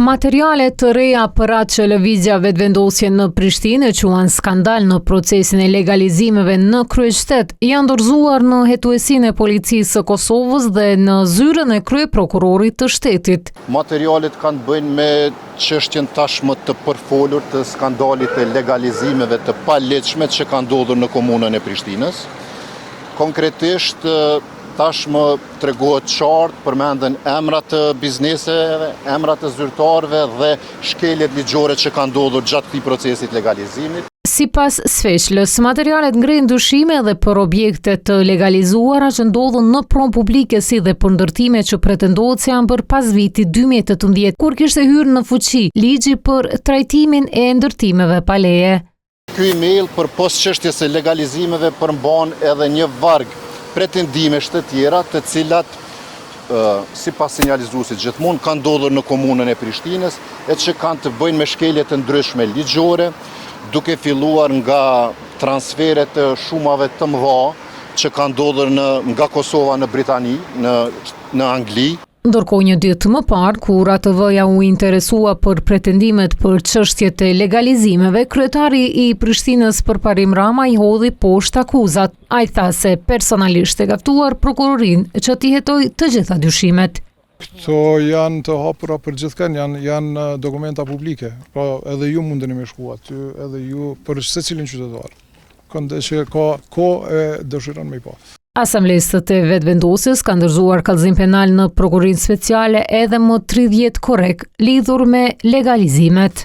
Materiale të reja për atë që lëvizja vetëvendosje në Prishtinë e quan skandal në procesin e legalizimeve në kryeqytet janë dorëzuar në hetuesinë e policisë së Kosovës dhe në zyrën e kryeprokurorit të shtetit. Materialet kanë bëjnë me çështjen tashmë të përfolur të skandalit të legalizimeve të palegjshme që kanë ndodhur në komunën e Prishtinës. Konkretisht tashmë tregohet qartë, përmenden emrat të bizneseve, emrat të zyrtarëve dhe shkeljet ligjore që kanë ndodhur gjatë këtij procesit legalizimit. Sipas Sfeqlës, materialet ngrenë dyshime edhe për objekte të legalizuara që ndodhen në pronë publike si dhe për ndërtime që pretendohet se janë bërë pas vitit 2018, kur kishte hyrë në fuqi ligji për trajtimin e ndërtimeve pa leje. Ky email për posçështjes së legalizimeve përmban edhe një varg pretendimesh të tjera të cilat sipas sinjalizuesit gjithmonë kanë ndodhur në komunën e Prishtinës e që kanë të bëjnë me shkelje të ndryshme ligjore, duke filluar nga transferet të shumave të mëdha që kanë ndodhur nga Kosova në Britani, në Angli. Ndërkohë një ditë më parë, kur ATV-ja u interesua për pretendimet për çështjet e legalizimeve, kryetari i Prishtinës Përparim Rama i hodhi poshtë akuzat. Ai tha se personalisht e ka ftuar prokurorinë që t'i hetojë të gjitha dyshimet. Këto janë të hapura për gjithkën, janë dokumenta publike. Pra edhe ju mundeni me shku aty, edhe ju për secilin qytetar. Kënde që ka kohë e dëshiron me i pa. Asamblesët e vetëvendosjes kanë dorëzuar kallëzim penal në Prokurinë Speciale edhe më 30 korrek lidhur me legalizimet.